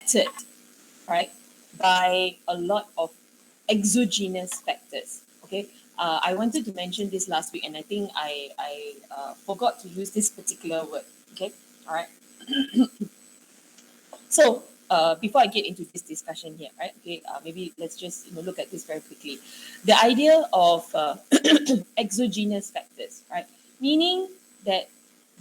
affected, right, by a lot of exogenous factors. Okay, I wanted to mention this last week, and I think I forgot to use this particular word. Okay, all right. So before I get into this discussion here, right? Okay, maybe let's just look at this very quickly. The idea of exogenous factors, right? Meaning that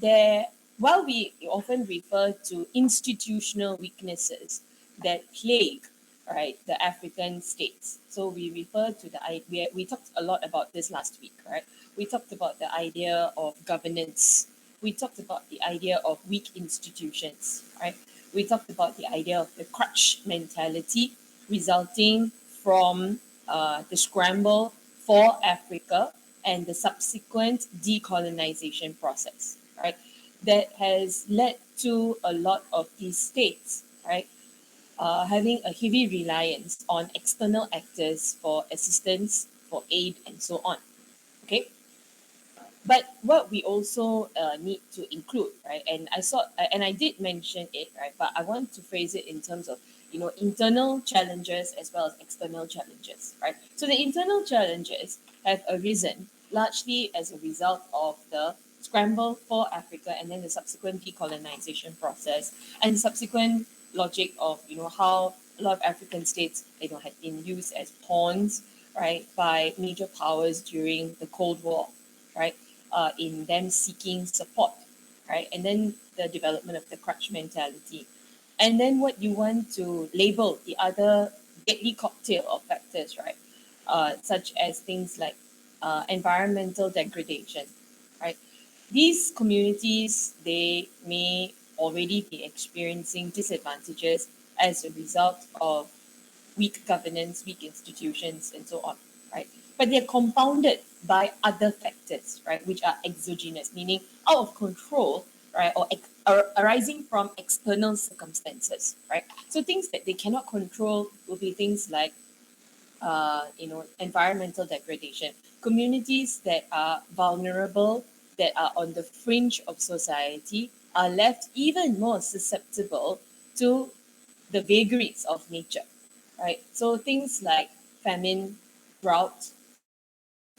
there, while we often refer to institutional weaknesses that plague, right, the African states. So we refer to we talked a lot about this last week, right? We talked about the idea of governance. We talked about the idea of weak institutions, right? We talked about the idea of the crutch mentality resulting from the scramble for Africa and the subsequent decolonization process, right? That has led to a lot of these states, right, having a heavy reliance on external actors for assistance, for aid, and so on. Okay, but what we also need to include, right? And I saw, and I did mention it, right? But I want to phrase it in terms of internal challenges as well as external challenges, right? So the internal challenges have arisen largely as a result of the scramble for Africa and then the subsequent decolonization process and the subsequent logic of how a lot of African states had been used as pawns, right, by major powers during the Cold War, right, in them seeking support, right, and then the development of the crutch mentality, and then what you want to label the other deadly cocktail of factors, right, such as things like environmental degradation, right. These communities, they may already be experiencing disadvantages as a result of weak governance, weak institutions, and so on, right? But they're compounded by other factors, right, which are exogenous, meaning out of control, right, or arising from external circumstances, right? So things that they cannot control will be things like, environmental degradation. Communities that are vulnerable, that are on the fringe of society, are left even more susceptible to the vagaries of nature, right? So things like famine, drought,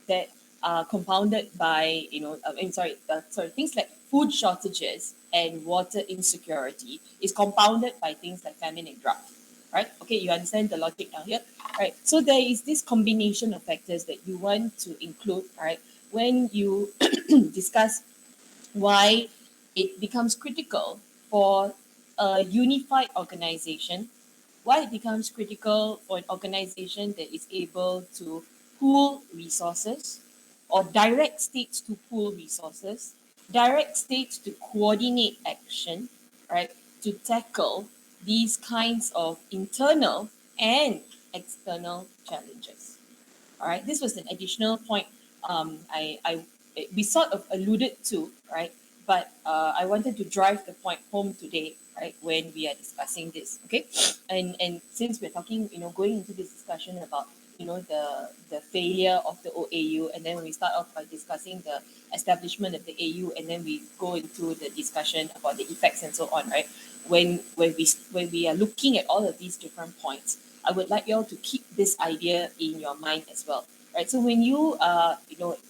that are compounded by, things like food shortages and water insecurity is compounded by things like famine and drought, right? Okay, you understand the logic now here, right? So there is this combination of factors that you want to include, right, when you discuss why it becomes critical for a unified organization, why it becomes critical for an organization that is able to pool resources or direct states to pool resources, direct states to coordinate action, right, to tackle these kinds of internal and external challenges. All right, this was an additional point we sort of alluded to, right? But I wanted to drive the point home today, right, when we are discussing this, okay? And since we're talking, going into this discussion about, the failure of the OAU, and then we start off by discussing the establishment of the AU, and then we go into the discussion about the effects and so on, right? When we are looking at all of these different points, I would like you all to keep this idea in your mind as well, right? So when you are,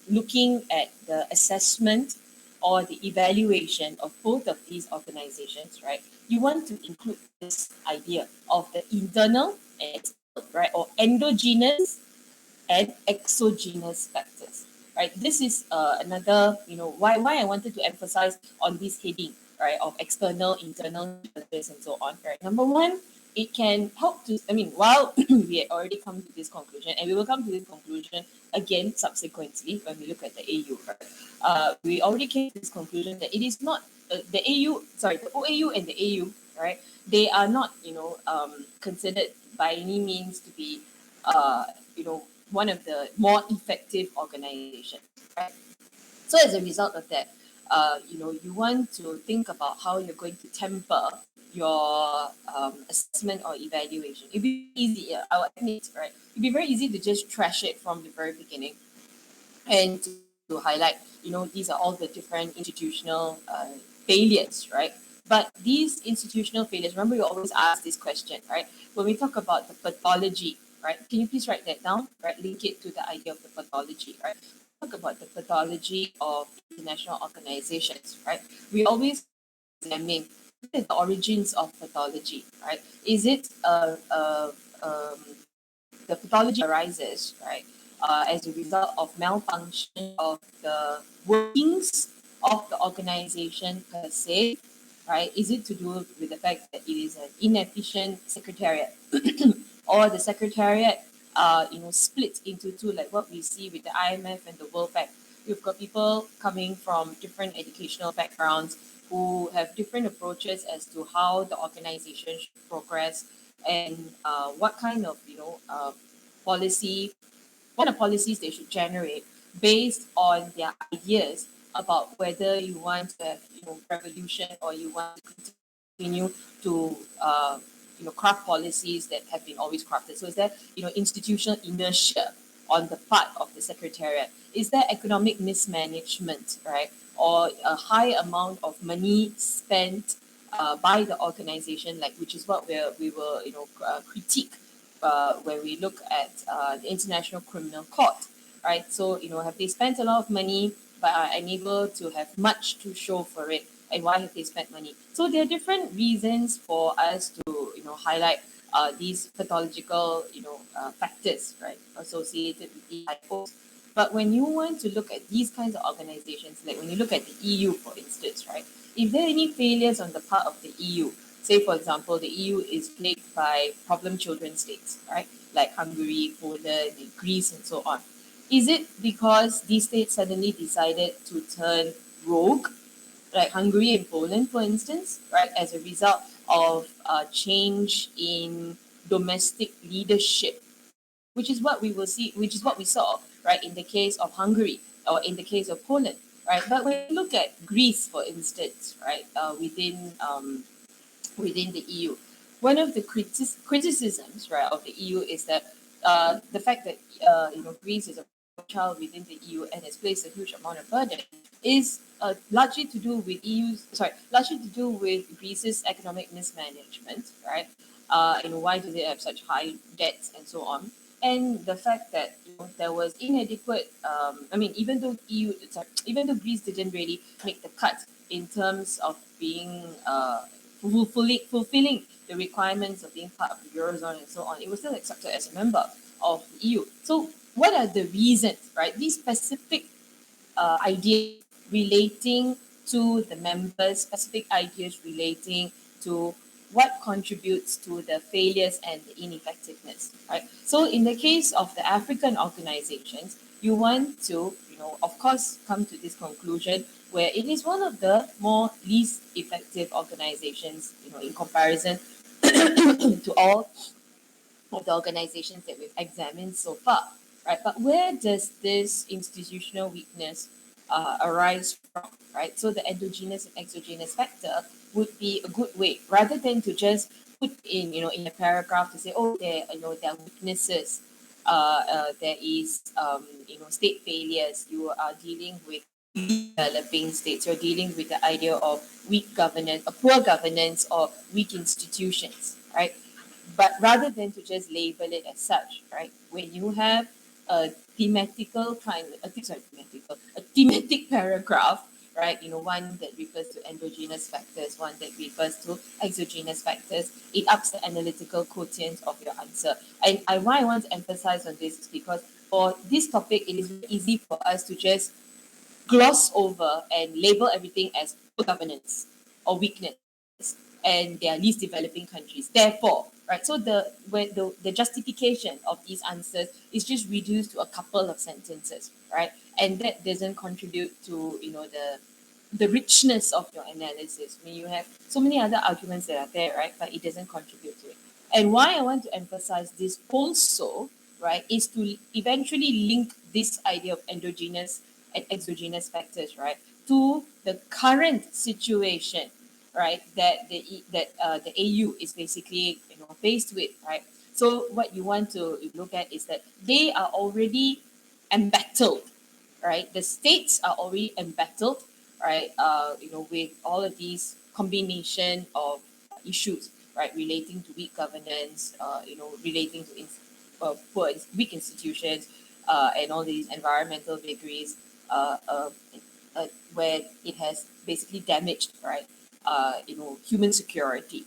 looking at the assessment or the evaluation of both of these organizations, right, you want to include this idea of the internal and external, right, or endogenous and exogenous factors, right? This is another, why I wanted to emphasize on this heading, right, of external, internal challenges and so on, right? Number one, it can help to, while we had already come to this conclusion, and we will come to this conclusion again subsequently when we look at the AU, right? We already came to this conclusion that it is not the OAU and the AU, right? They are not, considered by any means to be, one of the more effective organizations, right? So as a result of that, you want to think about how you're going to temper your assessment or evaluation. It'd be easy, yeah, I'll admit, right? It'd be very easy to just trash it from the very beginning and to highlight, these are all the different institutional failures, right? But these institutional failures, remember, you always ask this question, right? When we talk about the pathology, right? Can you please write that down, right? Link it to the idea of the pathology, right? Talk about the pathology of international organizations, right? We always examine what is the origins of pathology, right? Is it um, the pathology arises, right, as a result of malfunction of the workings of the organization per se, right? Is it to do with the fact that it is an inefficient secretariat, or the secretariat, split into two, like what we see with the IMF and the World Bank? You've got people coming from different educational backgrounds who have different approaches as to how the organization should progress, and what kind of policy, what are policies they should generate based on their ideas about whether you want to have revolution, or you want to continue to craft policies that have been always crafted. So is there institutional inertia on the part of the secretariat? Is there economic mismanagement, right, or a high amount of money spent by the organization, like, which is what we will critique when we look at the International Criminal Court, right? So, have they spent a lot of money but are unable to have much to show for it? And why have they spent money? So there are different reasons for us to, highlight these pathological, factors, right, associated with the IOs. But when you want to look at these kinds of organizations, like when you look at the EU, for instance, right, if there are any failures on the part of the EU, say, for example, the EU is plagued by problem children states, right, like Hungary, Poland, Greece, and so on. Is it because these states suddenly decided to turn rogue, like Hungary and Poland, for instance, right, as a result of change in domestic leadership, which is what we will see, which is what we saw, right, in the case of Hungary or in the case of Poland, right? But when you look at Greece, for instance, right, within the EU, one of the criticisms, right, of the EU is that the fact that Greece is a child within the EU and has placed a huge amount of burden is largely to do with largely to do with Greece's economic mismanagement, right? Why do they have such high debts and so on? And the fact that there was inadequate. Even though even though Greece didn't really make the cut in terms of being fulfilling the requirements of being part of the Eurozone and so on, it was still accepted as a member of the EU. So what are the reasons, right? These specific ideas relating to the members, specific ideas relating to what contributes to the failures and the ineffectiveness, right? So in the case of the African organizations, you want to, of course, come to this conclusion where it is one of the more least effective organizations, in comparison to all of the organizations that we've examined so far, right? But where does this institutional weakness arise from, right? So the endogenous and exogenous factor would be a good way, rather than to just put in a paragraph to say, oh, there are weaknesses, there is state failures. You are dealing with developing states. You're dealing with the idea of weak governance, poor governance, or weak institutions, right? But rather than to just label it as such, right? When you have a a thematic paragraph, right? One that refers to endogenous factors, one that refers to exogenous factors, it ups the analytical quotient of your answer. And why I want to emphasize on this is because for this topic, it is very easy for us to just gloss over and label everything as poor governance or weakness, and they are least developing countries. Therefore, right, so the justification of these answers is just reduced to a couple of sentences, right? And that doesn't contribute to the richness of your analysis. I mean, you have so many other arguments that are there, right? But it doesn't contribute to it. And why I want to emphasize this also, right, is to eventually link this idea of endogenous and exogenous factors, right, to the current situation, right, that the AU is basically faced with, right. So what you want to look at is that they are already embattled, right? The states are already embattled, right? With all of these combination of issues, right, relating to weak governance, relating to weak institutions, and all these environmental vagaries, uh, uh, where it has basically damaged, right, human security,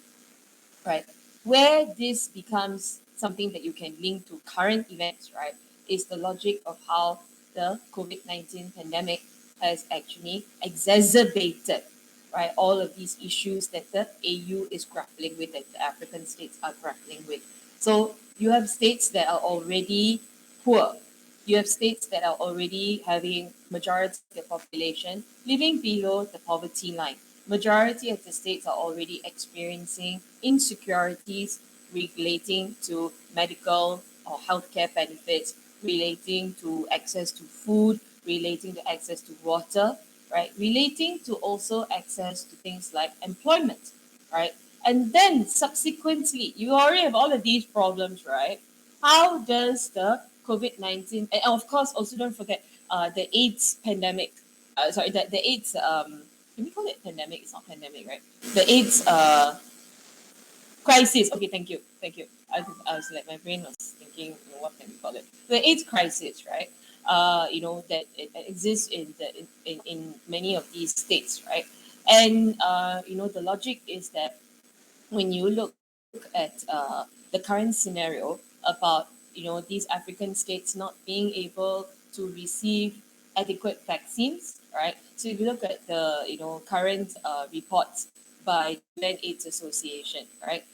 right? Where this becomes something that you can link to current events, right, is the logic of how the COVID-19 pandemic has actually exacerbated, right, all of these issues that the AU is grappling with, that the African states are grappling with. So you have states that are already poor. You have states that are already having majority of the population living below the poverty line. Majority of the states are already experiencing insecurities relating to medical or healthcare benefits, relating to access to food, relating to access to water, right? Relating to also access to things like employment, right? And then subsequently, you already have all of these problems, right? How does the COVID-19, and of course, also don't forget the AIDS pandemic, the AIDS, can we call it pandemic? It's not pandemic, right? The AIDS crisis. Okay, thank you, thank you. I was like, my brain was thinking, what can we call it? The AIDS crisis, right? That it exists in many of these states, right? And the logic is that when you look at the current scenario about these African states not being able to receive adequate vaccines, right? So if you look at the current reports by UN AIDS Association, right?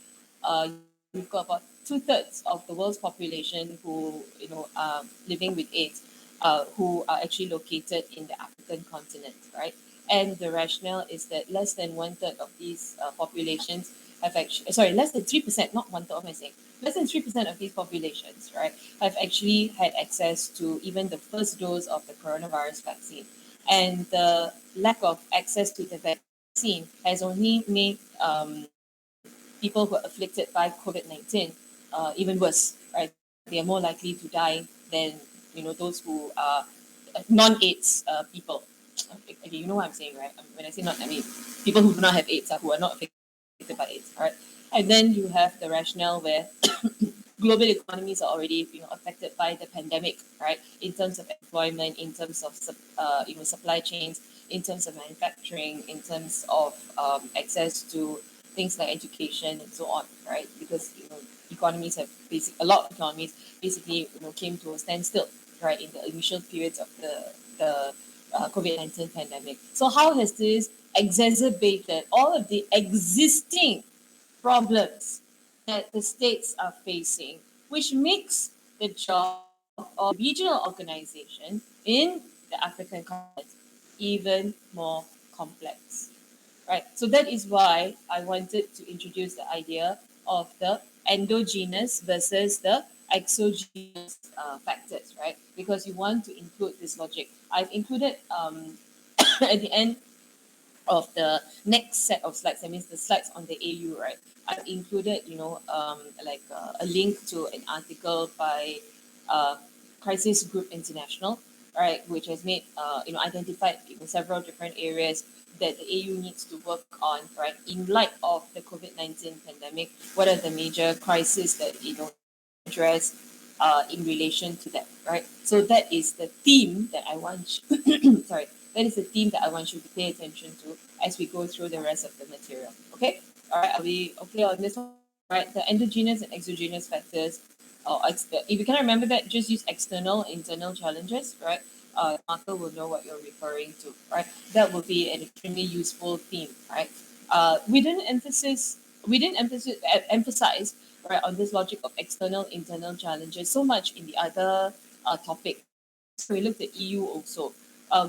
Uh, we've got about 2/3 of the world's population who are living with AIDS, who are actually located in the African continent, right? And the rationale is that less than 1/3 of these populations have actually, sorry, less than 3%, not 1/3, am I saying? Less than 3% of these populations, right, have actually had access to even the first dose of the coronavirus vaccine. And the lack of access to the vaccine has only made people who are afflicted by COVID-19 even worse, right? They are more likely to die than those who are non-AIDS people. Okay, you know what I'm saying, right? When I say not, I mean people who do not have AIDS, who are not affected by AIDS, right? And then you have the rationale where global economies are already affected by the pandemic, right? In terms of employment, in terms of supply chains, in terms of manufacturing, in terms of access to things like education and so on, right? Because economies have a lot of economies basically came to a standstill, right, in the initial periods of the COVID-19 pandemic. So how has this exacerbated all of the existing problems that the states are facing, which makes the job of regional organization in the African continent even more complex, right? So that is why I wanted to introduce the idea of the endogenous versus the exogenous factors, right? Because you want to include this logic. I've included at the end of the next set of slides, that means the slides on the AU, right? I've included, a link to an article by uh, Crisis Group International, right, which has made, identified several different areas that the AU needs to work on, right, in light of the COVID-19 pandemic. What are the major crises that address in relation to that, right? So that is the theme that I want. Sorry, that is the theme that I want you to pay attention to as we go through the rest of the material. Okay, all right. Are we okay on this one? Right, the endogenous and exogenous factors. If you cannot remember that, just use external, internal challenges, right? Martha will know what you're referring to, right? That will be an extremely useful theme, right? We didn't emphasize right on this logic of external, internal challenges so much in the other topic. So we looked at EU also.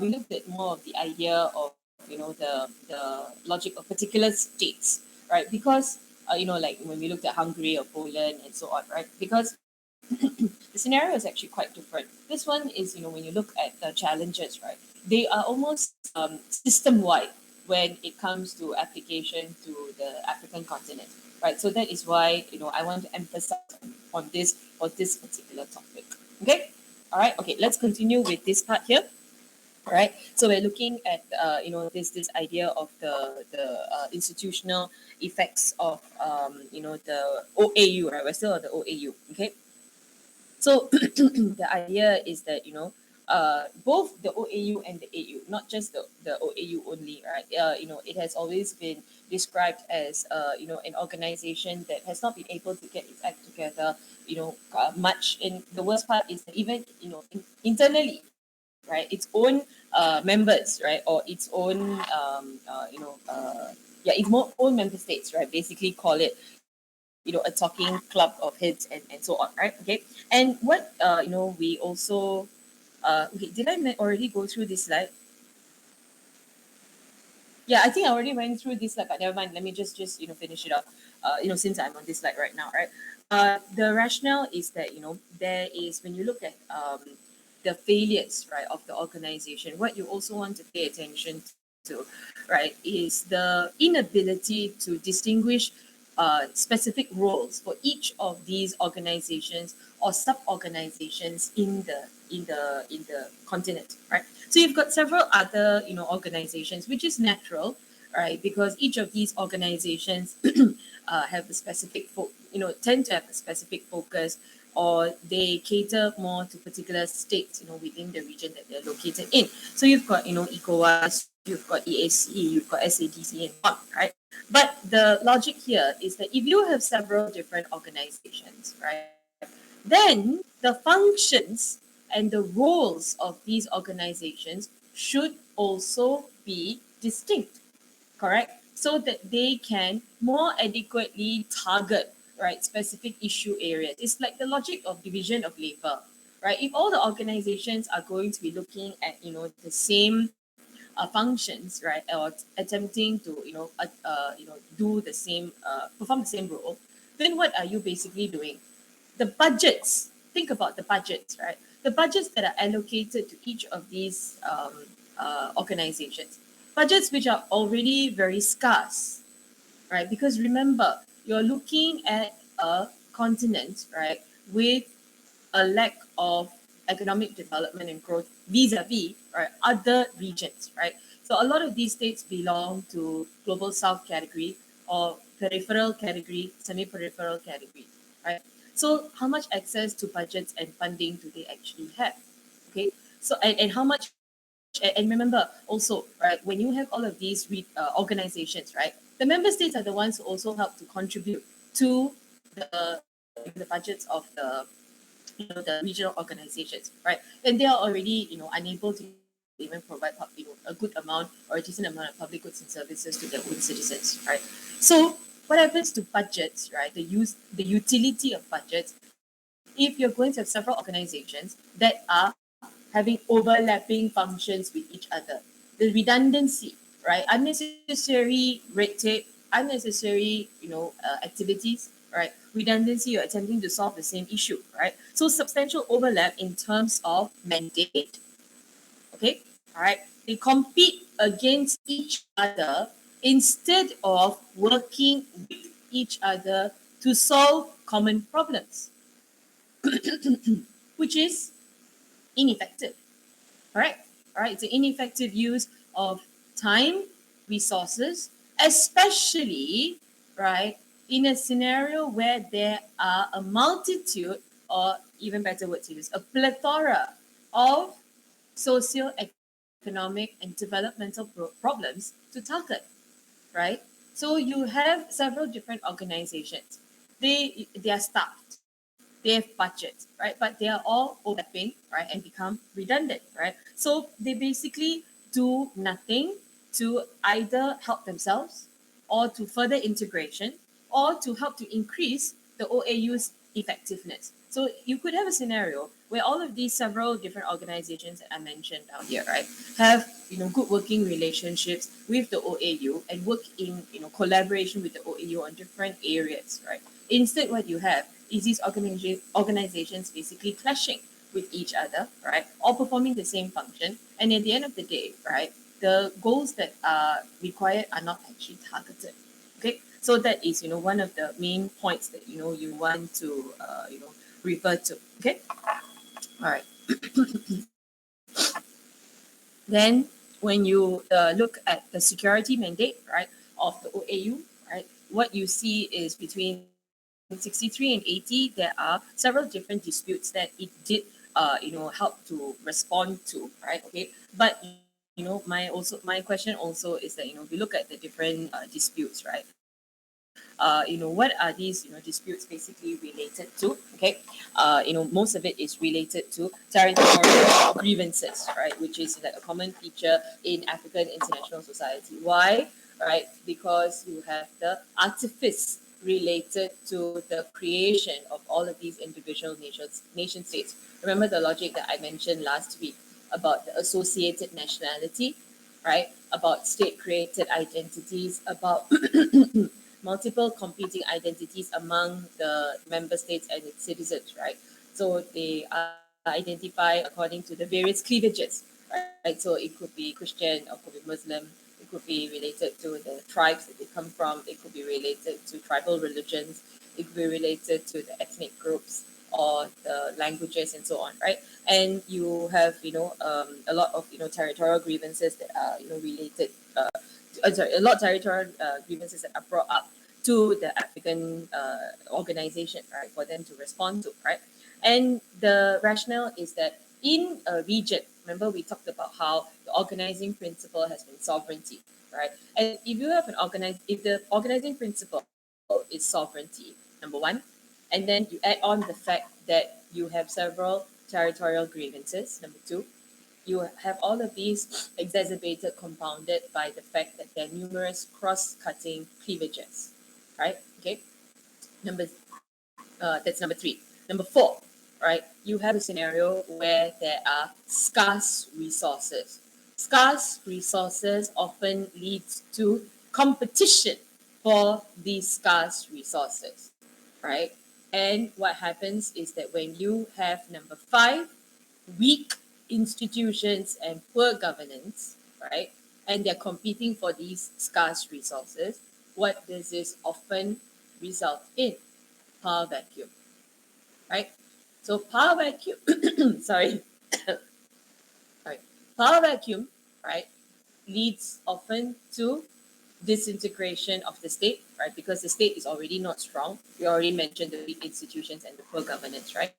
We looked at more of the idea of the logic of particular states, right? Because like when we looked at Hungary or Poland and so on, right? Because the scenario is actually quite different. This one is, when you look at the challenges, right, they are almost system wide when it comes to application to the African continent, right? So that is why, I want to emphasize on this particular topic. Okay, all right, okay, let's continue with this part here. right? So we're looking at this idea of the institutional effects of the OAU, right? We're still at the OAU, okay? So the idea is that both the OAU and the AU, not just the OAU only, right? It has always been described as an organization that has not been able to get its act together. Much. And the worst part is that even internally, right, its own members, right, or its own own member states, right, basically call it a talking club of heads and so on, right? Okay. And what we also okay, did I already go through this slide? Yeah, I think I already went through this slide, but never mind. Let me just finish it up. Since I'm on this slide right now, right? The rationale is that there is, when you look at the failures, right, of the organization, what you also want to pay attention to, right, is the inability to distinguish specific roles for each of these organizations or sub-organizations in the continent, right? So you've got several other organizations, which is natural, right? Because each of these organizations have a specific tend to have a specific focus, or they cater more to particular states within the region that they're located in. So you've got ECOWAS, you've got EAC, you've got SADC, and on, right? But the logic here is that if you have several different organizations, right, then the functions and the roles of these organizations should also be distinct, correct? So that they can more adequately target, right, specific issue areas. It's like the logic of division of labor, right? If all the organizations are going to be looking at the same functions, right, or attempting to do the same perform the same role, then what are you basically doing? The budgets, think about the budgets, right? The budgets that are allocated to each of these organizations, budgets which are already very scarce, right? Because remember, you're looking at a continent, right, with a lack of economic development and growth vis-a-vis, right, other regions, right? So a lot of these states belong to global south category or peripheral category, semi-peripheral category, right? So how much access to budgets and funding do they actually have? Okay, so and how much, and remember also, right, when you have all of these organizations, right, the member states are the ones who also help to contribute to the budgets of the regional organizations, right? And they are already unable to even provide a good amount or a decent amount of public goods and services to their own citizens, right? So what happens to budgets, right? The utility of budgets, if you're going to have several organizations that are having overlapping functions with each other, the redundancy, right? Unnecessary red tape, unnecessary activities, right? Redundancy, you're attempting to solve the same issue, right? So substantial overlap in terms of mandate. Okay, all right. They compete against each other instead of working with each other to solve common problems, which is ineffective. Correct. All right. It's an ineffective use of time, resources, especially, right, in a scenario where there are a multitude, or even better word to use, a plethora of socio-economic and developmental problems to tackle, right? So you have several different organizations. They are staffed, they have budgets, right? But they are all overlapping, right, and become redundant, right? So they basically do nothing to either help themselves or to further integration or to help to increase the OAU's effectiveness. So you could have a scenario where all of these several different organizations that I mentioned down here, right, have good working relationships with the OAU and work in collaboration with the OAU on different areas, right? Instead, what you have is these organizations basically clashing with each other, right? All performing the same function. And at the end of the day, right, the goals that are required are not actually targeted. Okay. So that is, one of the main points that, you want to, refer to. Okay. All right. Then when you look at the security mandate, right, of the OAU, right, what you see is between 63 and 80, there are several different disputes that it did, help to respond to, right? Okay, but my question also is that if you look at the different disputes, right? What are these disputes basically related to? Okay, most of it is related to territorial grievances, right? Which is like a common feature in African international society. Why? Right? Because you have the artifice related to the creation of all of these individual nation states. Remember the logic that I mentioned last week about the associated nationality, right? About state created identities, about multiple competing identities among the member states and its citizens, right? So they are identified according to the various cleavages, right? So it could be Christian or could be Muslim. It could be related to the tribes that they come from. It could be related to tribal religions. It could be related to the ethnic groups or the languages and so on, right? And you have, a lot of, territorial grievances that are, related, a lot of territorial grievances that are brought up to the African organization, right, for them to respond to, right? And the rationale is that in a region, remember we talked about how the organizing principle has been sovereignty, right? And if the organizing principle is sovereignty, number one, and then you add on the fact that you have several territorial grievances, number two, you have all of these exacerbated, compounded by the fact that there are numerous cross-cutting cleavages, right? Okay, number that's number three. Number four, right? You have a scenario where there are scarce resources. Scarce resources often leads to competition for these scarce resources, right? And what happens is that when you have number five, weak institutions and poor governance, right? And they're competing for these scarce resources. What does this often result in? Power vacuum, right? So power vacuum, sorry, sorry, power vacuum, right, leads often to disintegration of the state, right? Because the state is already not strong. We already mentioned the weak institutions and the poor governance, right?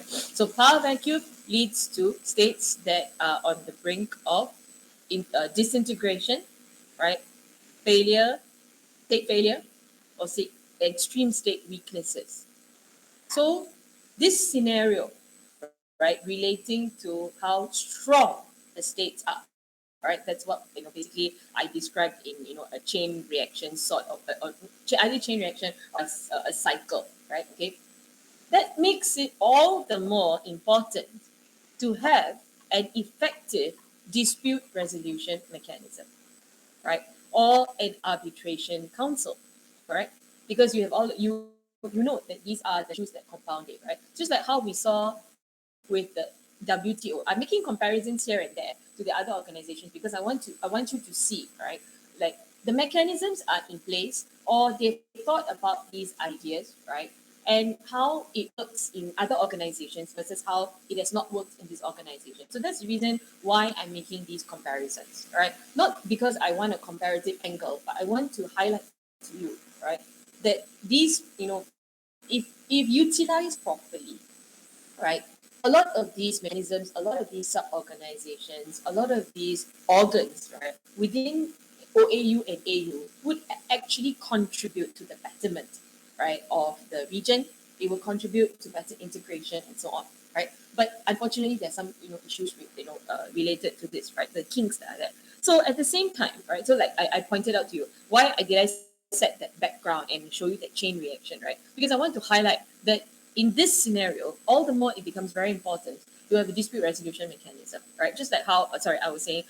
So power vacuum leads to states that are on the brink of disintegration, right? Failure, state failure, or extreme state weaknesses. So this scenario, right, relating to how strong the states are, right? That's what basically I described in a chain reaction sort of either chain reaction or a cycle, right? Okay, that makes it all the more important to have an effective dispute resolution mechanism, right? Or an arbitration council, right? Because you have all you know that these are the issues that compound it, right? Just like how we saw with the WTO. I'm making comparisons here and there to the other organizations because I want you to see, right? Like the mechanisms are in place or they've thought about these ideas, right? And how it works in other organizations versus how it has not worked in this organization. So that's the reason why I'm making these comparisons, right? Not because I want a comparative angle, but I want to highlight to you, right, that these, if utilized properly, right, a lot of these mechanisms, a lot of these sub-organizations, a lot of these organs, right, within OAU and AU would actually contribute to the betterment, right, of the region. It will contribute to better integration and so on, right? But unfortunately, there's some issues with related to this, right? The kinks that are there. So at the same time, right? So like I pointed out to you, why did I set that background and show you that chain reaction, right? Because I want to highlight that in this scenario, all the more it becomes very important to have a dispute resolution mechanism, right? Just like how, sorry, I was saying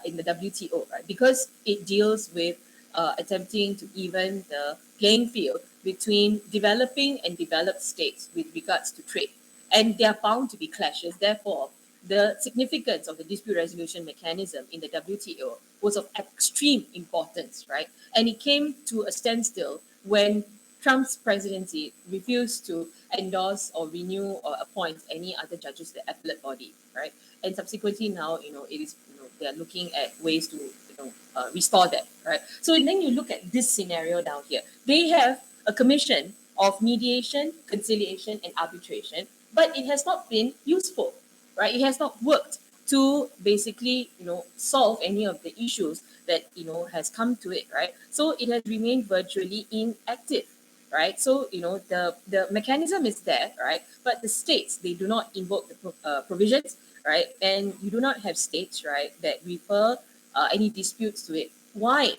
in the WTO, right? Because it deals with attempting to even the playing field between developing and developed states with regards to trade. And there are bound to be clashes. Therefore, the significance of the dispute resolution mechanism in the WTO was of extreme importance, right? And it came to a standstill when Trump's presidency refused to endorse or renew or appoint any other judges to the appellate body, right? And subsequently now, it is they're looking at ways to restore that, right? So then you look at this scenario down here. They have a commission of mediation, conciliation, and arbitration, but it has not been useful, right? It has not worked to basically solve any of the issues that has come to it, right? So it has remained virtually inactive, right? So the mechanism is there, right? But the states, they do not invoke the provisions, right? And you do not have states, right, that refer any disputes to it. Why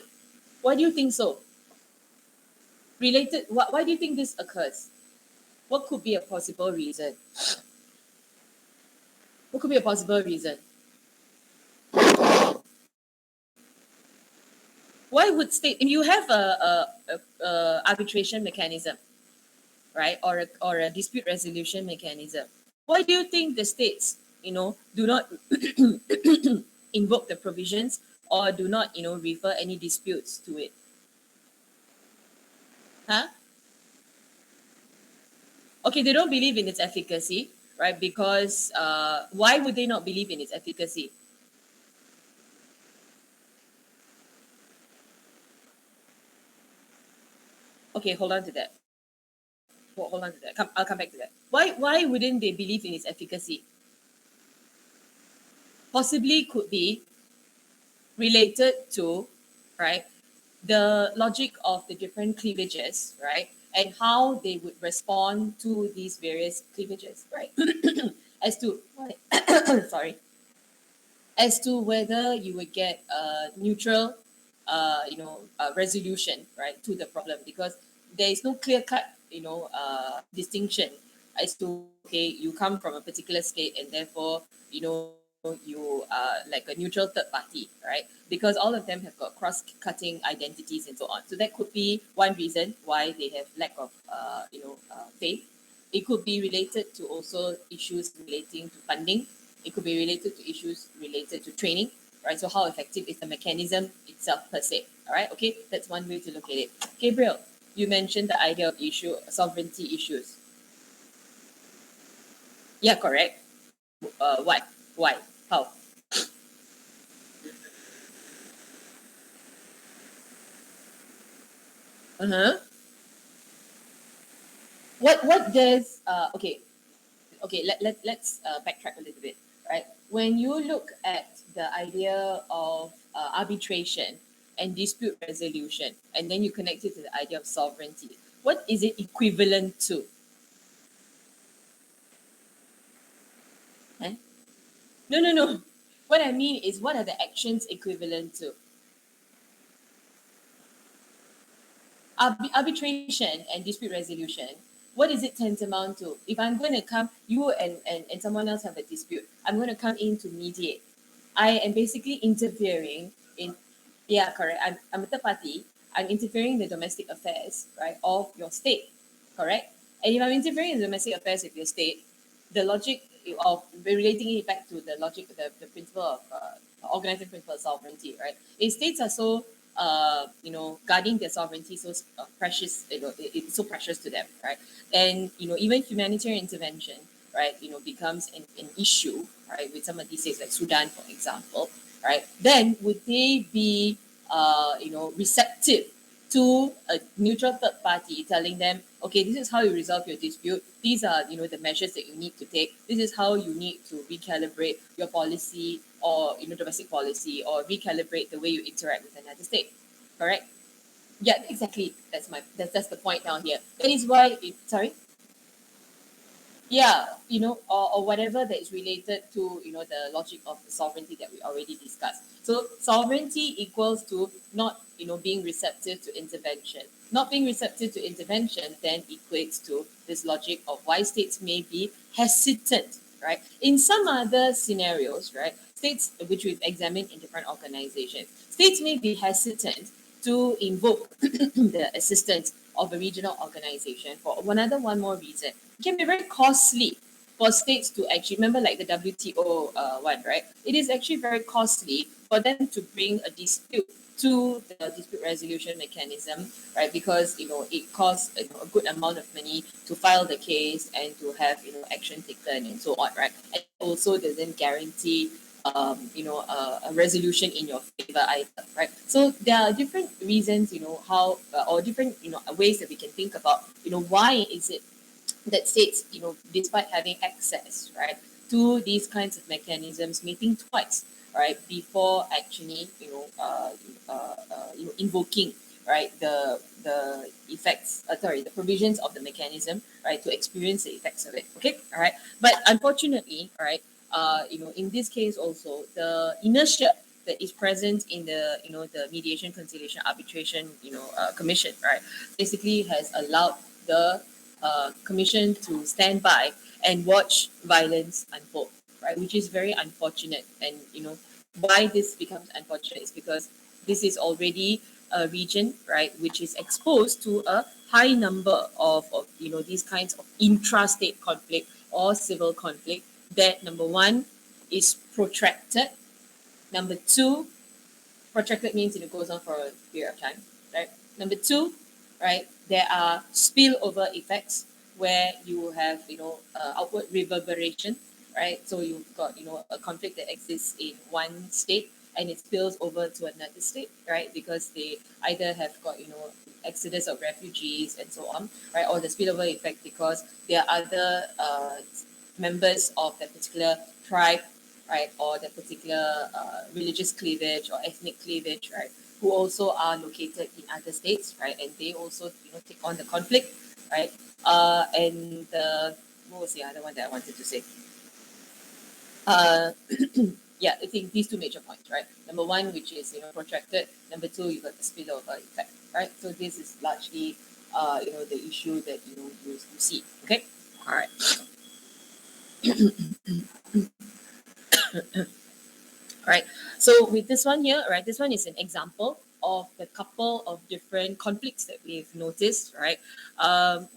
do you think so? Why do you think this occurs? What could be a possible reason? What could be a possible reason? Why would state, if you have a arbitration mechanism, right, or a dispute resolution mechanism, why do you think the states do not invoke the provisions or do not refer any disputes to it? Huh? Okay, they don't believe in its efficacy, right? Because why would they not believe in its efficacy? Okay, hold on to that. Hold on to that. I'll come back to that. Why wouldn't they believe in its efficacy? Possibly could be related to, right, the logic of the different cleavages, right, and how they would respond to these various cleavages, right? As to sorry, as to whether you would get a neutral, resolution, right, to the problem, because there is no clear cut, distinction as to, okay, you come from a particular state and therefore, you are like a neutral third party, right? Because all of them have got cross-cutting identities and so on. So that could be one reason why they have lack of, faith. It could be related to also issues relating to funding. It could be related to issues related to training, right? So how effective is the mechanism itself per se? All right, okay, that's one way to look at it. Gabriel, you mentioned the idea of sovereignty issues. Yeah, correct. What? Why? How? Uh-huh. What does let's backtrack a little bit, right? When you look at the idea of arbitration and dispute resolution, and then you connect it to the idea of sovereignty, what is it equivalent to? Huh? No. What I mean is, what are the actions equivalent to? Arbitration and dispute resolution, what is it tantamount to? If I'm going to come, you and someone else have a dispute, I'm going to come in to mediate. I am basically interfering in, yeah, correct. I'm a third party. I'm interfering in the domestic affairs, right, of your state, correct? And if I'm interfering in the domestic affairs of your state, the logic of relating it back to the logic, the principle of organizing principle of sovereignty, right? If states are so guarding their sovereignty so precious, it's so precious to them, right? And even humanitarian intervention, right, becomes an issue, right, with some of these states like Sudan, for example, right? Then would they be, receptive to a neutral third party telling them, okay, this is how you resolve your dispute. These are, the measures that you need to take. This is how you need to recalibrate your policy or, domestic policy, or recalibrate the way you interact with another state. Correct? Yeah, exactly. That's the point down here. That is why sorry. Yeah, or whatever that is related to, the logic of the sovereignty that we already discussed. So sovereignty equals to not, being receptive to intervention. Not being receptive to intervention then equates to this logic of why states may be hesitant, right? In some other scenarios, right, states which we've examined in different organizations, states may be hesitant to invoke the assistance of a regional organization for one more reason. It can be very costly for states to actually, remember, like the WTO one, right? It is actually very costly for them to bring a dispute to the dispute resolution mechanism, right? Because it costs a good amount of money to file the case and to have action taken and so on, right? And also doesn't guarantee a resolution in your favor either, right? So there are different reasons, how or different, ways that we can think about, why is it that states, despite having access, right, to these kinds of mechanisms, may think twice, right, before actually, invoking, right, the effects, the provisions of the mechanism, right, to experience the effects of it. Okay, all right. But unfortunately, all right, in this case also, the inertia that is present in the, the mediation, conciliation, arbitration, commission, right, basically has allowed the commission to stand by and watch violence unfold, right? Which is very unfortunate. And why this becomes unfortunate is because this is already a region, right, which is exposed to a high number of these kinds of intrastate conflict or civil conflict that, number one, is protracted. Number two, protracted means it goes on for a period of time, right? Number two, right, there are spillover effects where you have, outward reverberation, right? So you've got, a conflict that exists in one state and it spills over to another state, right? Because they either have got, exodus of refugees and so on, right? Or the spillover effect because there are other members of that particular tribe, right, or that particular religious cleavage or ethnic cleavage, right, who also are located in other states, right, and they also, take on the conflict, right, and what was the other one that I wanted to say? Uh, yeah, I think these two major points, right? Number one, which is, protracted. Number two, you got the spillover effect, right? So this is largely, the issue that you see. Okay, all right. Right. So with this one here, right, this one is an example of the couple of different conflicts that we've noticed, right?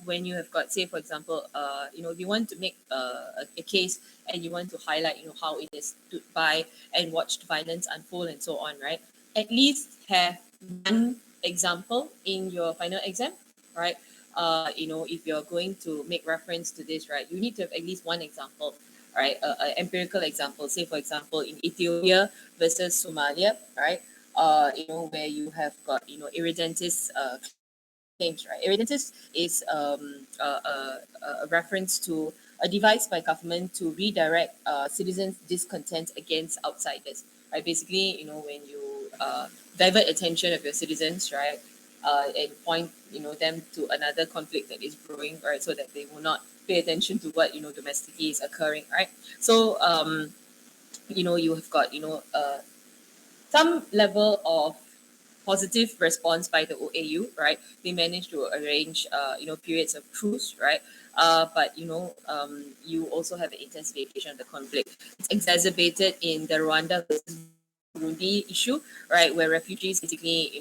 When you have got, say, for example, if you want to make a case and you want to highlight, how it is stood by and watched violence unfold and so on, right? At least have one example in your final exam, right? If you're going to make reference to this, right, you need to have at least one example, right? Empirical example, say for example in Ethiopia versus Somalia, right? Where you have got, irredentist claims, right? Irredentist is a reference to a device by government to redirect citizens' discontent against outsiders, right? Basically, when you divert attention of your citizens, right, and point, them to another conflict that is brewing, right, so that they will not pay attention to what, domestically is occurring, right? So, you have got, some level of positive response by the OAU, right? They managed to arrange, periods of truce, right? But you also have an intensification of the conflict. It's exacerbated in the Rwanda versus Burundi issue, right, where refugees basically,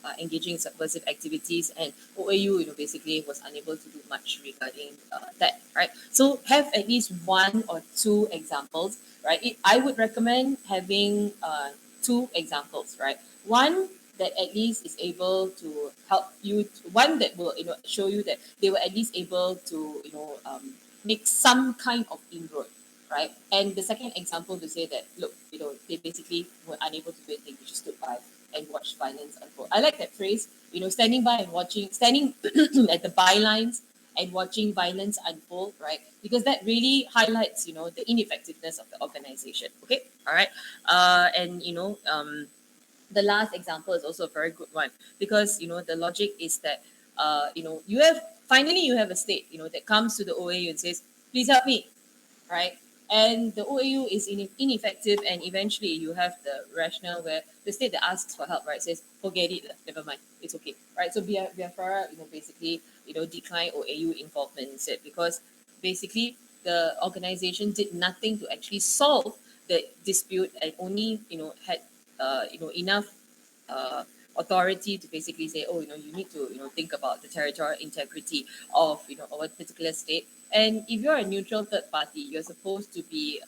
are engaging in subversive activities, and OAU, basically was unable to do much regarding that, right? So have at least one or two examples, right? I would recommend having two examples, right? One that at least is able to help you, one that will, show you that they were at least able to, make some kind of inroad, right? And the second example to say that, look, they basically were unable to do anything, they just stood by and watched violence unfold. I like that phrase, standing by and watching, standing at the bylines and watching violence unfold, right? Because that really highlights, the ineffectiveness of the organization. Okay, all right. And the last example is also a very good one, because the logic is that you have a state, that comes to the OAU and says, please help me, right? And the OAU is ineffective, and eventually you have the rationale where the state that asks for help, right, says, forget it, never mind, it's okay, right? So Biafra, basically, decline OAU involvement instead, because basically the organization did nothing to actually solve the dispute, and only, had, enough uh, authority to basically say, oh, you need to, think about the territorial integrity of, of a particular state. And if you're a neutral third party, you're supposed to be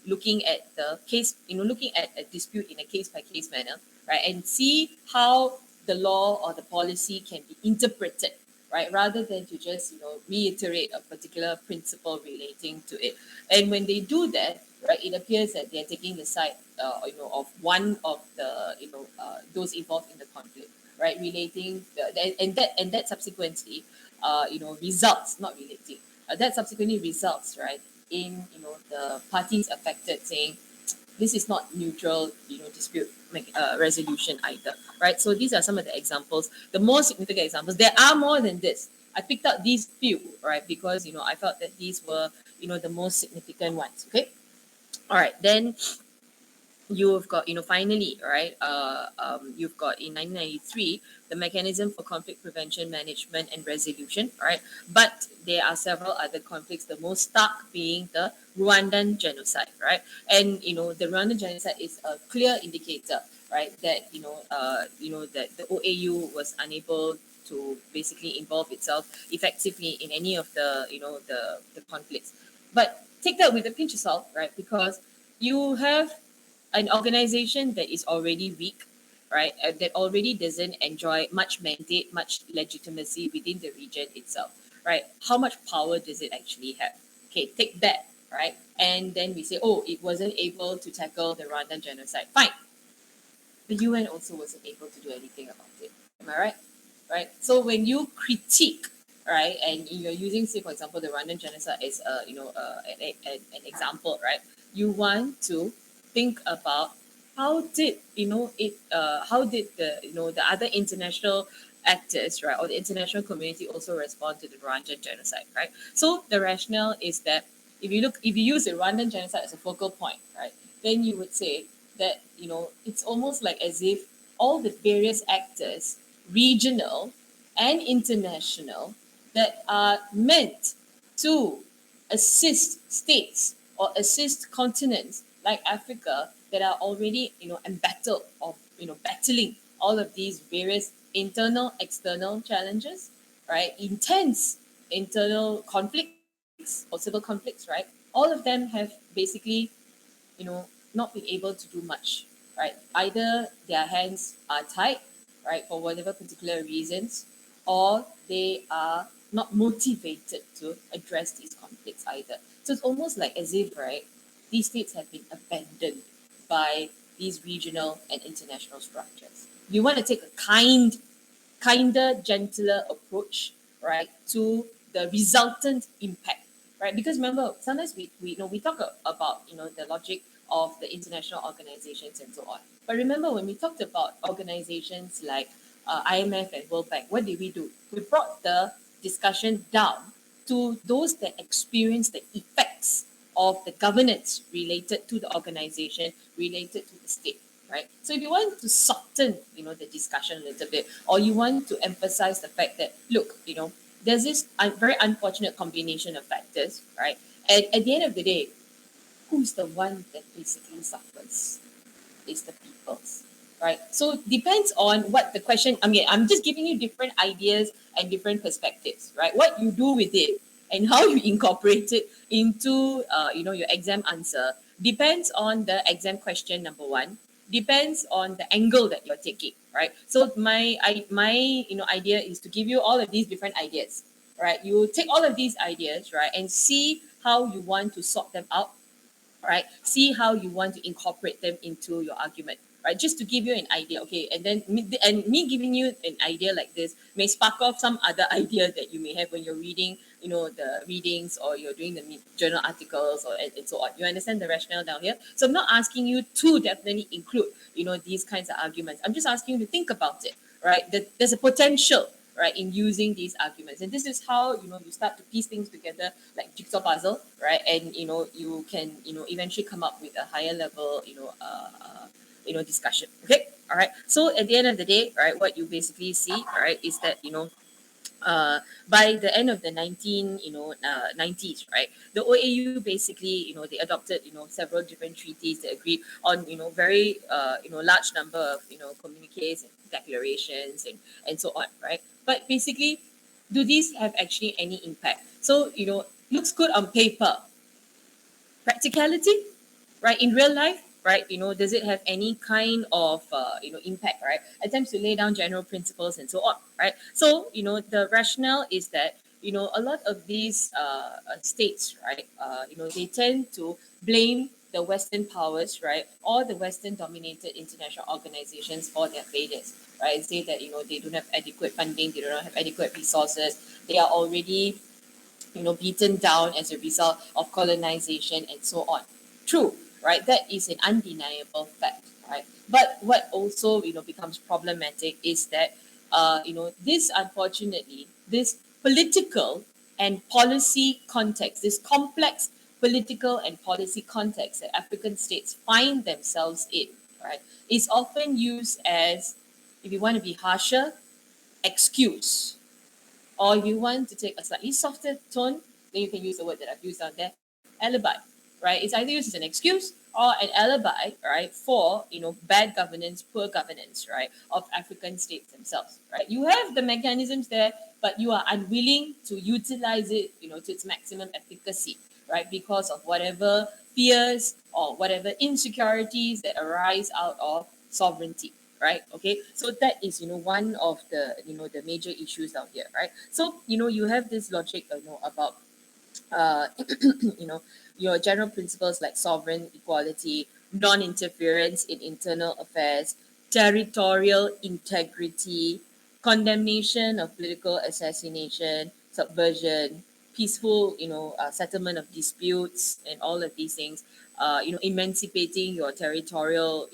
looking at the case, looking at a dispute in a case by case manner, right, and see how the law or the policy can be interpreted, right, rather than to just, reiterate a particular principle relating to it. And when they do that, right? It appears that they're taking the side, of one of the, those involved in the conflict, right? Relating and that subsequently, results, not relating, that subsequently results, right, in the parties affected saying this is not neutral, dispute resolution either, right? So these are some of the examples, the more significant examples. There are more than this. I picked out these few, right, because I felt that these were the most significant ones. Okay, all right, then you've got, finally, right, you've got in 1993 the mechanism for conflict prevention, management, and resolution, right? But there are several other conflicts, the most stark being the Rwandan genocide, right? And the Rwandan genocide is a clear indicator, right, that that the OAU was unable to basically involve itself effectively in any of the the conflicts. But take that with a pinch of salt, right? Because you have an organization that is already weak, right, that already doesn't enjoy much mandate, much legitimacy within the region itself, right? How much power does it actually have? Okay, take that, right? And then we say, oh, it wasn't able to tackle the Rwandan genocide. Fine. The UN also wasn't able to do anything about it. Am I right? Right. So when you critique, right, and you're using, say, for example, the Rwandan genocide as an example, right? You want to think about how did how did the the other international actors, right, or the international community also respond to the Rwandan genocide, right? So the rationale is that if you use the Rwandan genocide as a focal point, right, then you would say that it's almost like as if all the various actors, regional and international, that are meant to assist states or assist continents like Africa that are already embattled or battling all of these various internal external challenges, right, intense internal conflicts or civil conflicts, right, all of them have basically not being able to do much, right? Either their hands are tied, right, for whatever particular reasons, or they are not motivated to address these conflicts either. So it's almost like as if, right, these states have been abandoned by these regional and international structures. You want to take a kinder, gentler approach, right, to the resultant impact, right? Because remember, sometimes we talk about the logic of the international organizations and so on. But remember, when we talked about organizations like IMF and World Bank, what did we do? We brought the discussion down to those that experience the effects of the governance related to the organization, related to the state, right? So if you want to soften, the discussion a little bit, or you want to emphasize the fact that, look, there's this very unfortunate combination of factors, right? And at the end of the day, who's the one that basically suffers? Is the peoples, right? So depends on what the question. I mean, I'm just giving you different ideas and different perspectives, right? What you do with it and how you incorporate it into your exam answer depends on the exam question number one. Depends on the angle that you're taking, right? So my idea is to give you all of these different ideas, right? You take all of these ideas, right, and see how you want to sort them out, right? See how you want to incorporate them into your argument, right? Just to give you an idea, okay? And then me giving you an idea like this may spark off some other idea that you may have when you're reading, the readings, or you're doing the journal articles, or and so on. You understand the rationale down here? So I'm not asking you to definitely include, these kinds of arguments. I'm just asking you to think about it, right? That there's a potential, right, in using these arguments, and this is how you start to piece things together like jigsaw puzzle, right? And you can eventually come up with a higher level discussion. Okay, all right. So at the end of the day, right, what you basically see, right, is that by the end of the 90s, right, the OAU basically, they adopted, several different treaties that agreed on, very, large number of, communiques and declarations and so on, right? But basically, do these have actually any impact? So, looks good on paper. Practicality, right, in real life, right, does it have any kind of impact, right? Attempts to lay down general principles and so on, right? So the rationale is that a lot of these states, right, they tend to blame the Western powers, right, or the Western-dominated international organizations for their failures, right? Say that they don't have adequate funding, they don't have adequate resources, they are already beaten down as a result of colonization and so on. True, right? That is an undeniable fact, right? But what also becomes problematic is that this, unfortunately, this political and policy context, this complex political and policy context that African states find themselves in, right, is often used as, if you want to be harsher, excuse, or if you want to take a slightly softer tone, then you can use the word that I've used down there, alibi, right? It's either used as an excuse or an alibi, right, for bad governance, poor governance, right, of African states themselves, right? You have the mechanisms there, but you are unwilling to utilize it, to its maximum efficacy, right, because of whatever fears or whatever insecurities that arise out of sovereignty, right? Okay, so that is one of the major issues out here, right? So you have this logic about uh you know your general principles like sovereign equality, non-interference in internal affairs, territorial integrity, condemnation of political assassination, subversion, peaceful settlement of disputes, and all of these things, emancipating your territorial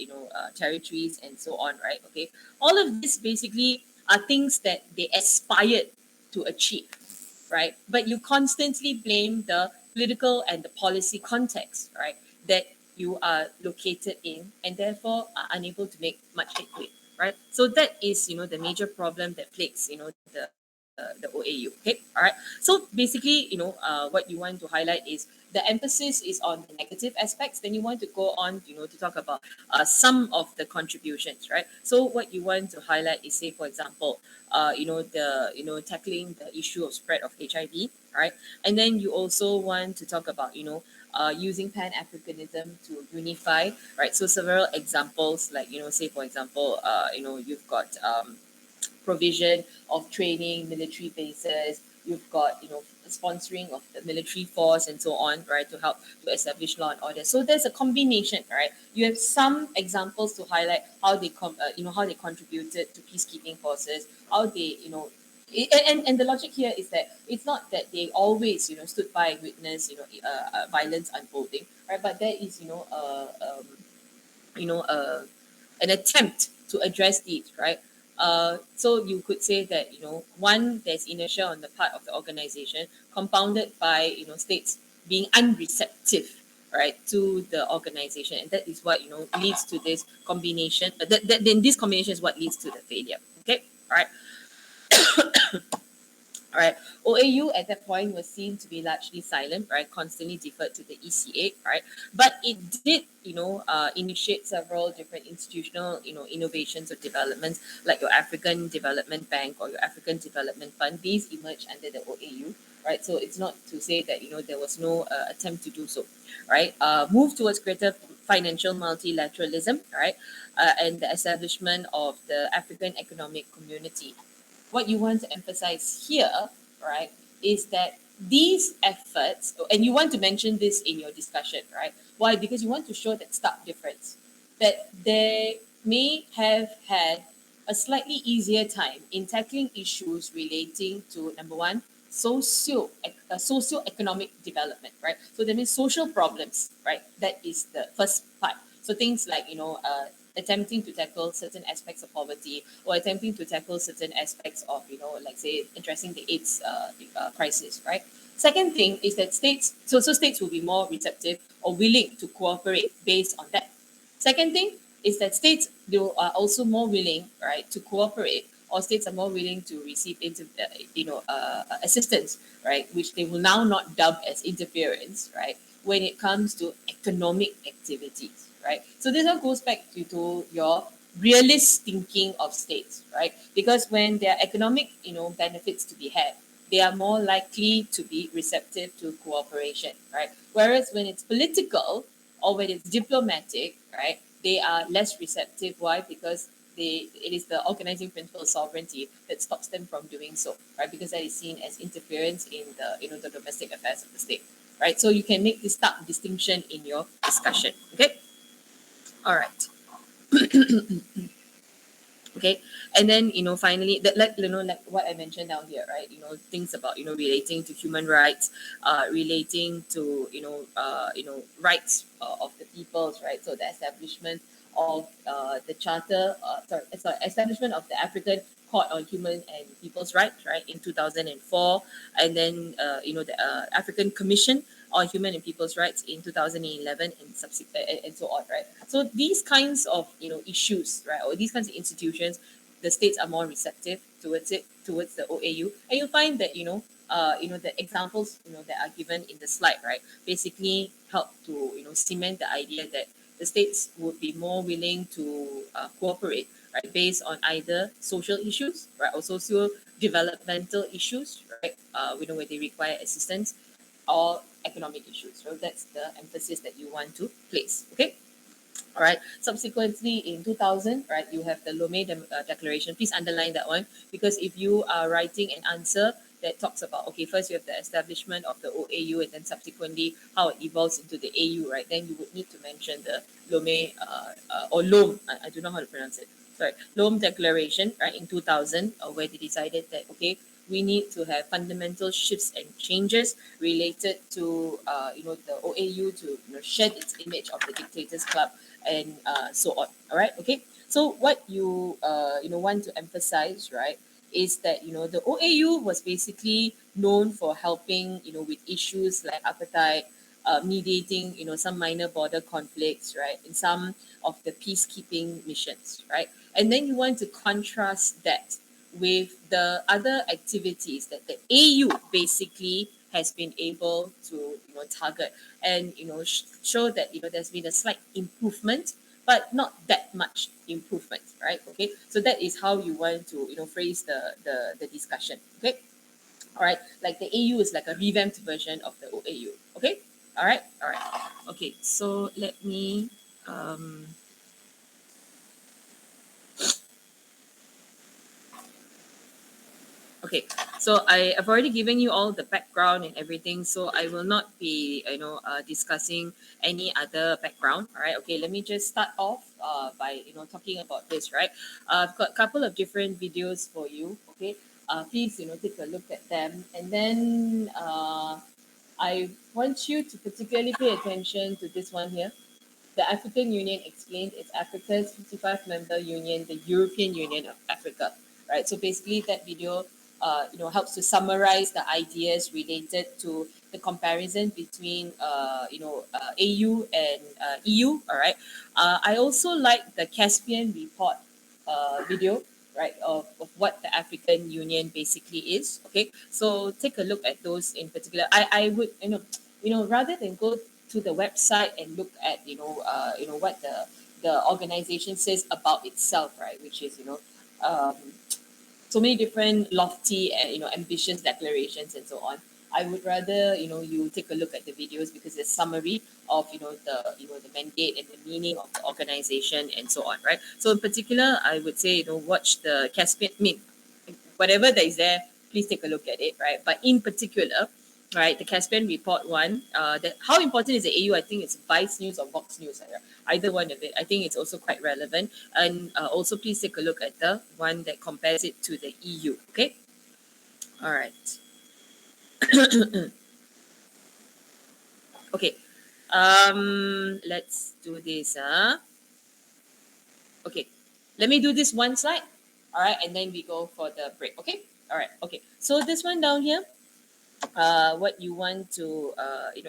territories and so on, right? Okay, all of this basically are things that they aspired to achieve, right? But you constantly blame the political and the policy context, right, that you are located in, and therefore are unable to make much headway, right? So that is, the major problem that plagues, the OAU. Okay, all right. So basically, what you want to highlight is the emphasis is on the negative aspects. Then you want to go on, to talk about some of the contributions, right? So what you want to highlight is, say, for example, tackling the issue of spread of HIV, right? And then you also want to talk about, using Pan-Africanism to unify, right? So several examples, like, say, for example, you've got provision of training, military bases. You've got, sponsoring of the military force and so on, right, to help to establish law and order. So there's a combination, right? You have some examples to highlight how they how they contributed to peacekeeping forces, how they, and the logic here is that it's not that they always, stood by and witnessed, violence unfolding, right? But there is, you know, uh, an attempt to address these, right? So you could say that, one, there's inertia on the part of the organization, compounded by, states being unreceptive, right, to the organization, and that is what leads to this combination. Then this combination is what leads to the failure. Okay, all right. All right. OAU at that point was seen to be largely silent, right? Constantly deferred to the ECA, right? But it did, initiate several different institutional, innovations or developments, like your African Development Bank or your African Development Fund. These emerged under the OAU, right? So it's not to say that there was no attempt to do so, right? Move towards greater financial multilateralism, right? And the establishment of the African Economic Community. What you want to emphasize here, right, is that these efforts, and you want to mention this in your discussion, right? Why? Because you want to show that stark difference, that they may have had a slightly easier time in tackling issues relating to, number one, socio-economic development, right? So that means social problems, right? That is the first part. So things like, attempting to tackle certain aspects of poverty, or attempting to tackle certain aspects of, like, say, addressing the AIDS crisis, right? Second thing is that states will be more receptive or willing to cooperate based on that. Second thing is that states, they are also more willing, right, to cooperate, or states are more willing to receive assistance, right, which they will now not dub as interference, right, when it comes to economic activities, right? So this all goes back to your realist thinking of states, right? Because when there are economic, benefits to be had, they are more likely to be receptive to cooperation, right? Whereas when it's political or when it's diplomatic, right, they are less receptive. Why? Because it is the organizing principle of sovereignty that stops them from doing so, right? Because that is seen as interference in the the domestic affairs of the state, right? So you can make this stark distinction in your discussion. Okay, all right. Okay, and then finally that, like like what I mentioned down here, right? Things about relating to human rights, relating to rights of the peoples, right? So the establishment of the charter, sorry, establishment of the African Court on Human and People's Rights, right, in 2004, and then the African Commission on Human and People's Rights in 2011, and subsequent, and so on, right? So these kinds of issues, right, or these kinds of institutions, the states are more receptive towards it, towards the OAU, and you'll find that the examples that are given in the slide, right, basically help to cement the idea that the states would be more willing to cooperate, right, based on either social issues, right, or socio developmental issues, right, where they require assistance, or economic issues. So that's the emphasis that you want to place. Okay. All right. Subsequently, in 2000, right, you have the Lomé Declaration. Please underline that one, because if you are writing an answer that talks about, okay, first you have the establishment of the OAU, and then subsequently how it evolves into the AU, right, then you would need to mention the Lomé or LOM, I don't know how to pronounce it. Sorry, LOM Declaration, right, in 2000, where they decided that, okay, we need to have fundamental shifts and changes related to the OAU to shed its image of the dictators club, and so on. All right. Okay. So what you want to emphasize, right, is that the OAU was basically known for helping with issues like apartheid, mediating some minor border conflicts, right, in some of the peacekeeping missions, right, and then you want to contrast that with the other activities that the AU basically has been able to target, and show that there's been a slight improvement, but not that much improvement, right? Okay, so that is how you want to phrase the discussion. Okay, all right, like the AU is like a revamped version of the OAU. Okay, all right, all right. Okay, so let me okay, so I have already given you all the background and everything, so I will not be, discussing any other background. All right. Okay. Let me just start off by talking about this. Right. I've got a couple of different videos for you. Okay. Please take a look at them, and then I want you to particularly pay attention to this one here. The African Union explained its Africa's 55 member union, the European Union of Africa, right? So basically that video, helps to summarize the ideas related to the comparison between, AU and EU, all right? I also like the Caspian report video, right, of what the African Union basically is, okay? So take a look at those in particular. I would, rather than go to the website and look at what the organization says about itself, right, which is um, so many different lofty and ambitious declarations and so on. I would rather you take a look at the videos, because it's summary of the mandate and the meaning of the organization and so on, right? So in particular, I would say watch the Caspian. I mean, whatever that is there, please take a look at it, right? But in particular, right, the Caspian Report one, that how important is the AU? I think it's Vice News or Vox News, either one of it. I think it's also quite relevant. And also, please take a look at the one that compares it to the EU. Okay. All right. Okay. Let's do this. Okay. Let me do this one slide. All right, and then we go for the break. Okay. All right. Okay. So this one down here, what you want to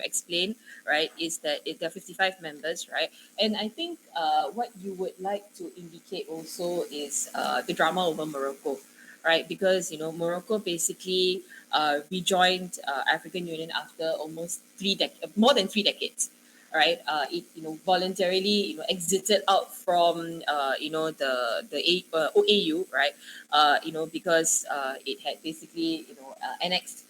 explain, right, is that there are 55 members, right? And I think what you would like to indicate also is the drama over Morocco, right? Because Morocco basically rejoined African Union after almost more than 3 decades. Right, it voluntarily exited out from the OAU, right? Because it had basically annexed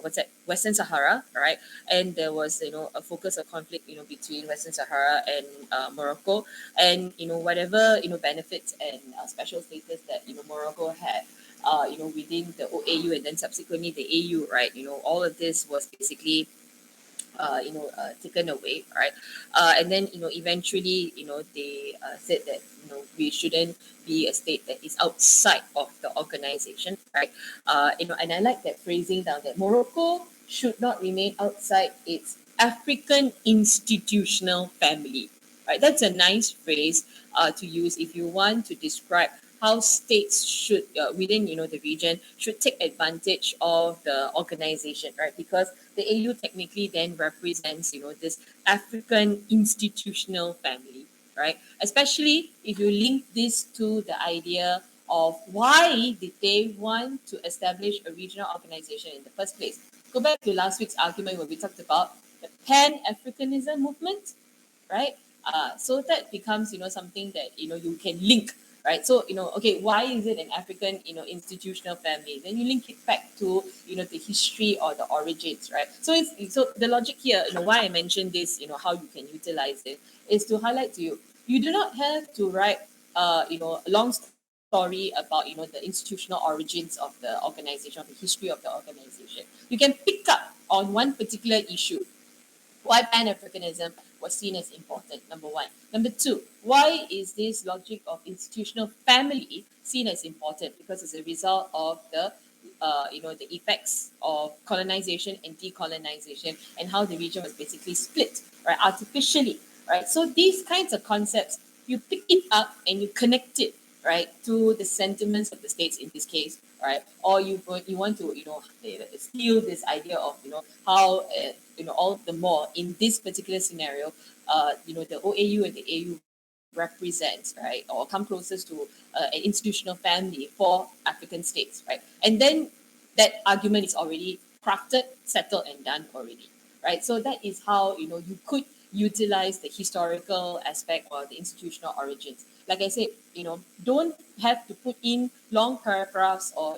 what's that, Western Sahara, right? And there was a focus of conflict between Western Sahara and Morocco, and whatever benefits and special status that Morocco had within the OAU and then subsequently the AU, right? All of this was basically taken away, right? And then eventually they said that we shouldn't be a state that is outside of the organization, right? And I like that phrasing down that Morocco should not remain outside its African institutional family, right? That's a nice phrase to use if you want to describe how states should within the region should take advantage of the organization, right? Because the AU technically then represents this African institutional family, right? Especially if you link this to the idea of why did they want to establish a regional organization in the first place. Go back to last week's argument where we talked about the Pan-Africanism movement, right? So that becomes something that you can link, right? So okay, why is it an African institutional family? Then you link it back to the history or the origins, right? So the logic here, why I mentioned this, how you can utilize it, is to highlight to you, you do not have to write a long story about the institutional origins of the organization, of the history of the organization. You can pick up on one particular issue, why Pan-Africanism was seen as important, number one. Number two, why is this logic of institutional family seen as important? Because as a result of the effects of colonization and decolonization and how the region was basically split, right, artificially, right? So these kinds of concepts, you pick it up and you connect it, right, to the sentiments of the states in this case, right? Or you want to steal this idea of how all the more in this particular scenario, the OAU and the AU represents, right, or come closest to an institutional family for African states, right? And then that argument is already crafted, settled, and done already, right? So that is how you could utilize the historical aspect or the institutional origins. Like I said, don't have to put in long paragraphs or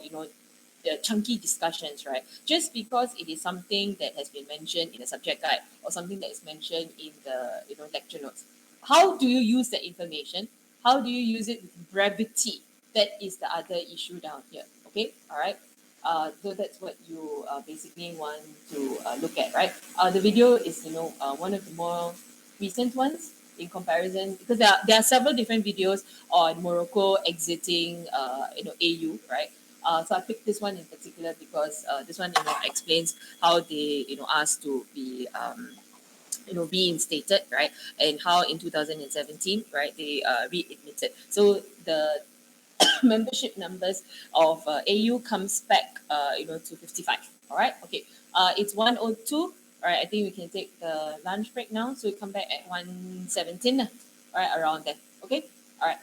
the chunky discussions, right? Just because it is something that has been mentioned in the subject guide or something that is mentioned in the lecture notes. How do you use that information? How do you use it with brevity? That is the other issue down here. Okay, all right. So that's what you basically want to look at, right? The video is one of the more recent ones in comparison, because there are several different videos on Morocco exiting AU, right? So I picked this one in particular because this one explains how they asked to be reinstated, right, and how in 2017, right, they readmitted. So the membership numbers of AU comes back to 55. All right, okay. It's 102. All right, I think we can take the lunch break now, so we come back at 117. All right, around there. Okay, all right.